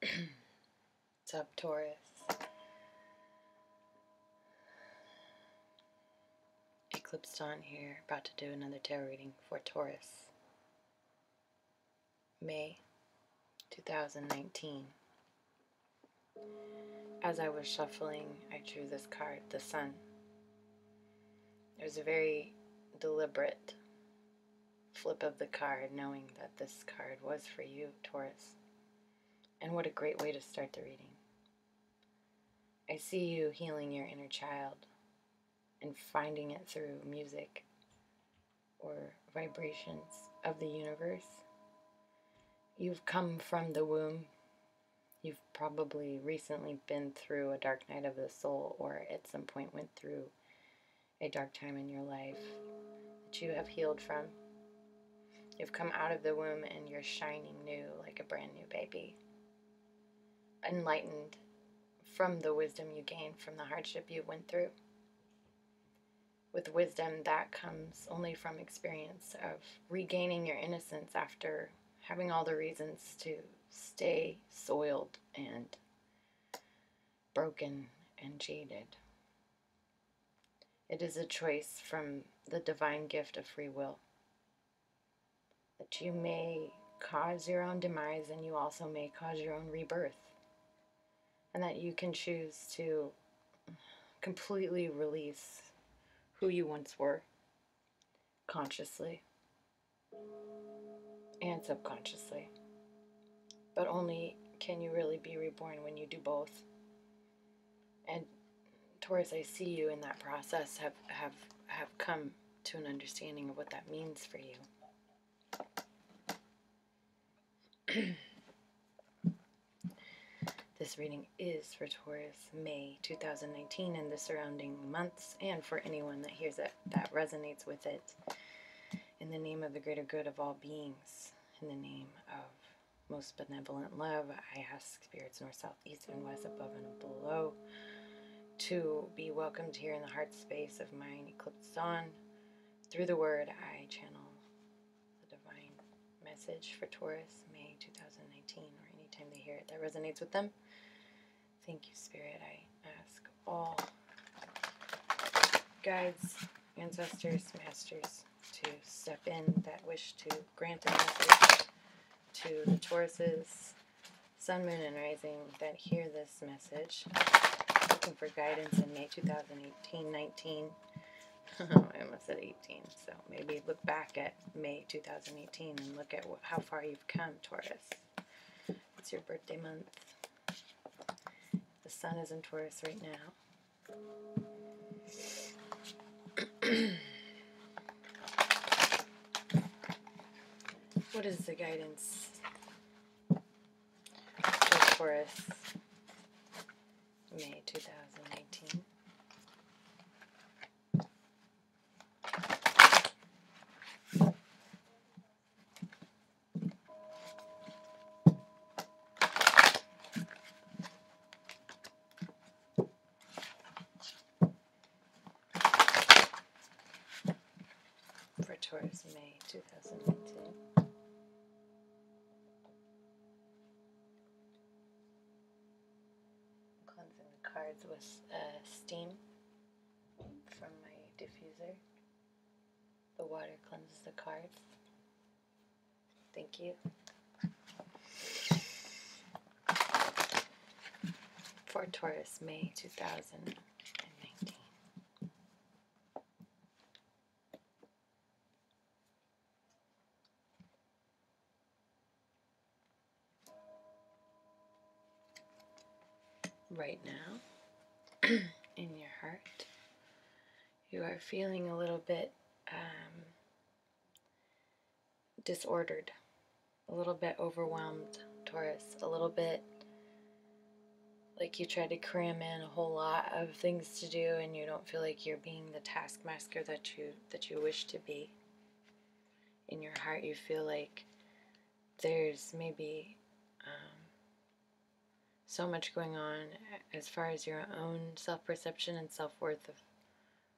What's up, Taurus? Eclipse Dawn here, about to do another tarot reading for Taurus. May 2019. As I was shuffling, I drew this card, the Sun. It was a very deliberate flip of the card, knowing that this card was for you, Taurus. And what a great way to start the reading. I see you healing your inner child and finding it through music or vibrations of the universe. You've come from the womb. You've probably recently been through a dark night of the soul, or at some point went through a dark time in your life that you have healed from. You've come out of the womb and you're shining new, like a brand new baby. Enlightened from the wisdom you gained from the hardship you went through. With wisdom that comes only from experience of regaining your innocence after having all the reasons to stay soiled and broken and jaded. It is a choice from the divine gift of free will that you may cause your own demise and you also may cause your own rebirth, and that you can choose to completely release who you once were, consciously and subconsciously. But only can you really be reborn when you do both. And Taurus, I see you in that process have come to an understanding of what that means for you. This reading is for Taurus, May 2019 and the surrounding months, and for anyone that hears it, that resonates with it. In the name of the greater good of all beings, in the name of most benevolent love, I ask spirits north, south, east, and west, above and below, to be welcomed here in the heart space of mine, Eclipse Dawn. Through the word, I channel the divine message for Taurus, May 2019, or anytime they hear it that resonates with them. Thank you, Spirit. I ask all guides, ancestors, masters to step in that wish to grant a message to the Tauruses, Sun, Moon, and Rising that hear this message, looking for guidance in May 2018-19. I almost said 18, so maybe look back at May 2018 and look at how far you've come, Taurus. It's your birthday month. The Sun is in Taurus right now. What is the guidance for Taurus, May 2019? For Taurus, May 2019. Cleansing the cards with steam from my diffuser. The water cleanses the cards. Thank you. For Taurus, May 2019. Right now, in your heart, you are feeling a little bit disordered, a little bit overwhelmed, Taurus, a little bit like you tried to cram in a whole lot of things to do and you don't feel like you're being the taskmaster that you wish to be. In your heart, you feel like there's maybe so much going on as far as your own self-perception and self-worth of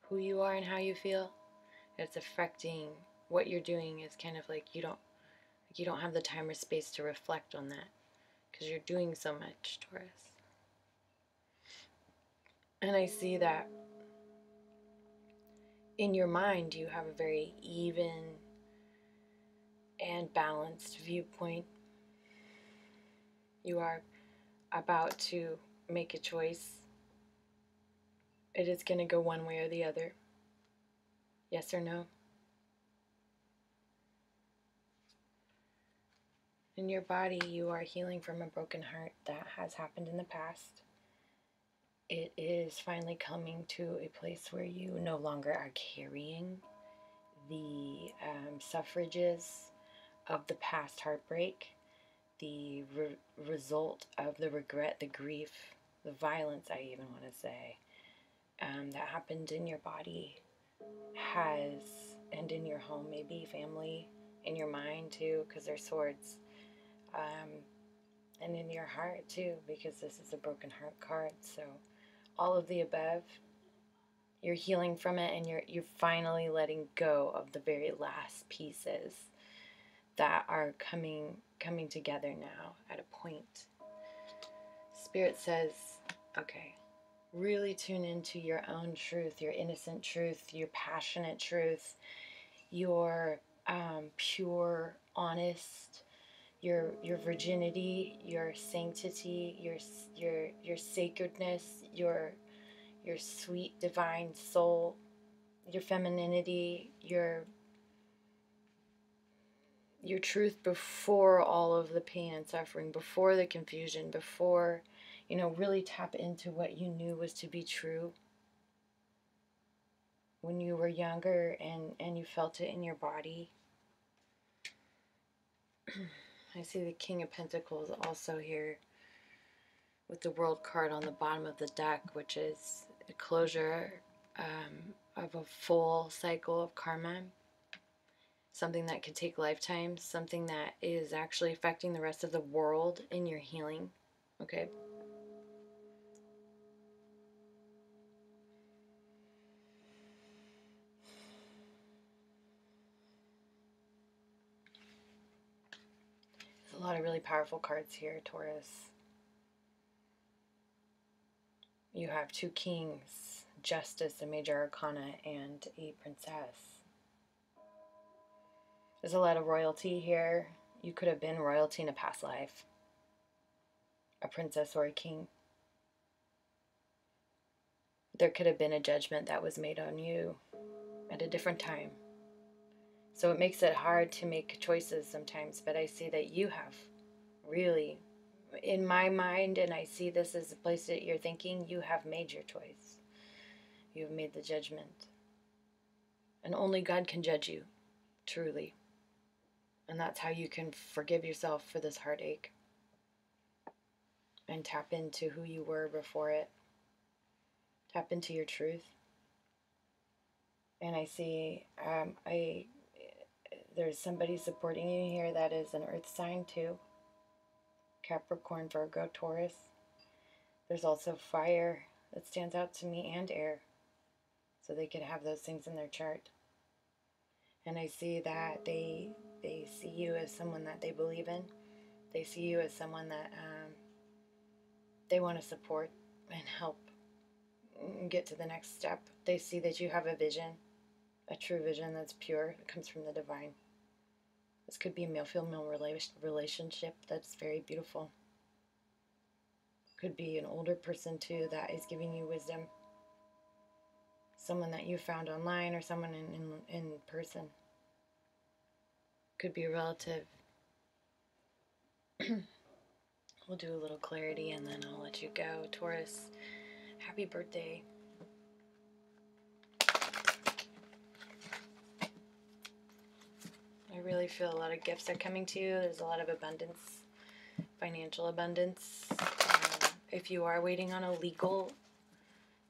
who you are and how you feel. It's affecting what you're doing. Is kind of like you don't have the time or space to reflect on that, because you're doing so much, Taurus. And I see that in your mind you have a very even and balanced viewpoint. You are about to make a choice. It is going to go one way or the other. Yes or no? In your body, you are healing from a broken heart that has happened in the past. It is finally coming to a place where you no longer are carrying the suffrages of the past heartbreak, the result of the regret, the grief, the violence, I even want to say, that happened in your body has, and in your home, maybe family, in your mind too, because they're swords. And in your heart too, because this is a broken heart card. So all of the above, you're healing from it, and you're finally letting go of the very last pieces that are coming together now at a point. Spirit says, okay, really tune into your own truth, your innocent truth, your passionate truth, your pure, honest, your virginity, your sanctity, your sacredness, your sweet divine soul, your femininity, your truth before all of the pain and suffering, before the confusion, before, really tap into what you knew was to be true when you were younger and you felt it in your body. I see the King of Pentacles also here with the World card on the bottom of the deck, which is a closure of a full cycle of karma. Something that could take lifetimes, something that is actually affecting the rest of the world in your healing. Okay? There's a lot of really powerful cards here, Taurus. You have 2 kings, justice, a major arcana, and a princess. There's a lot of royalty here. You could have been royalty in a past life. A princess or a king. There could have been a judgment that was made on you at a different time. So it makes it hard to make choices sometimes, but I see that you have really, in my mind, and I see this as a place that you're thinking, you have made your choice. You have made the judgment. And only God can judge you, truly. And that's how you can forgive yourself for this heartache and tap into who you were before it. Tap into your truth. And I see there's somebody supporting you here that is an earth sign too. Capricorn, Virgo, Taurus. There's also fire that stands out to me, and air. So they could have those things in their chart. And I see that they see you as someone that they believe in. They see you as someone that they want to support and help get to the next step. They see that you have a vision, a true vision that's pure, that comes from the divine. This could be a male-female relationship that's very beautiful. Could be an older person too that is giving you wisdom. Someone that you found online or someone in person. Could be a relative. We'll do a little clarity and then I'll let you go. Taurus, happy birthday. I really feel a lot of gifts are coming to you. There's a lot of abundance, financial abundance. If you are waiting on a legal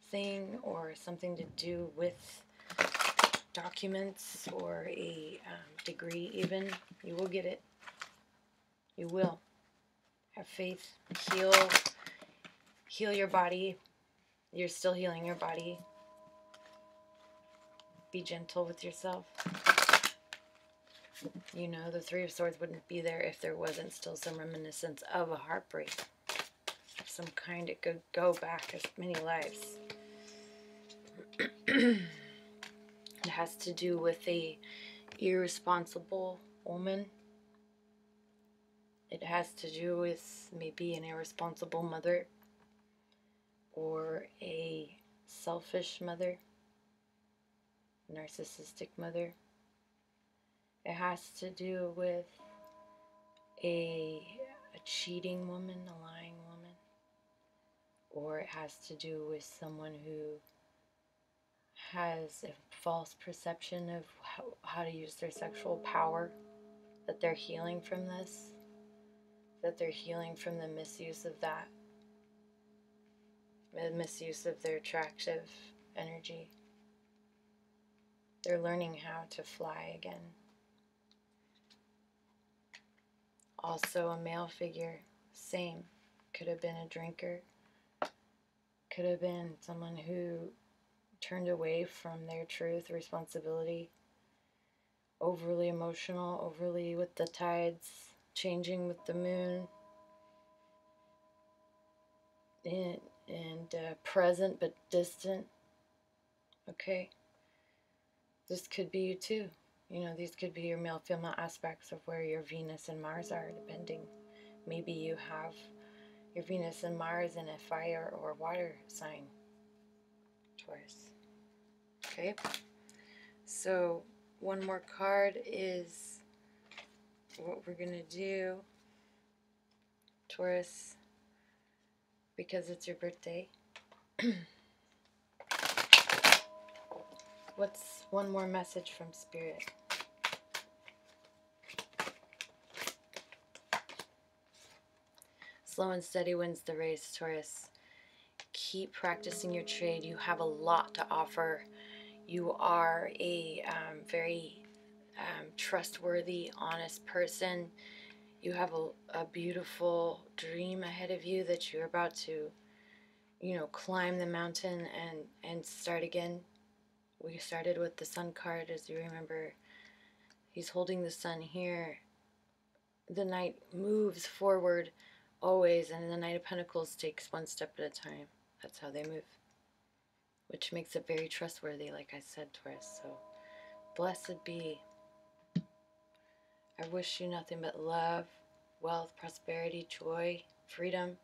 thing or something to do with documents or a degree even, you will get it. You will. Have faith. Heal your body. You're still healing your body. Be gentle with yourself. You know, the Three of Swords wouldn't be there if there wasn't still some reminiscence of a heartbreak of some kind. It could go back as many lives. It has to do with a irresponsible woman. It has to do with maybe an irresponsible mother or a selfish mother, narcissistic mother. It has to do with a cheating woman, a lying woman, or it has to do with someone who has a false perception of how to use their sexual power, that they're healing from this, that they're healing from the misuse of that, the misuse of their attractive energy. They're learning how to fly again. Also a male figure, same. Could have been a drinker, could have been someone who turned away from their truth, responsibility, overly emotional, overly with the tides, changing with the moon, and present but distant. Okay, this could be you too. You know, these could be your male-female aspects of where your Venus and Mars are, depending. Maybe you have your Venus and Mars in a fire or water sign, Taurus. Okay, so one more card is what we're going to do, Taurus, because it's your birthday. What's one more message from Spirit? Slow and steady wins the race, Taurus. Keep practicing your trade. You have a lot to offer. You are a very trustworthy, honest person. You have a beautiful dream ahead of you that you're about to, you know, climb the mountain and start again. We started with the Sun card, as you remember. He's holding the sun here. The Knight moves forward always, and the Knight of Pentacles takes one step at a time. That's how they move, which makes it very trustworthy, like I said, Taurus. So, blessed be. I wish you nothing but love, wealth, prosperity, joy, freedom,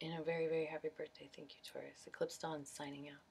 and a very, very happy birthday. Thank you, Taurus. Eclipse Dawn signing out.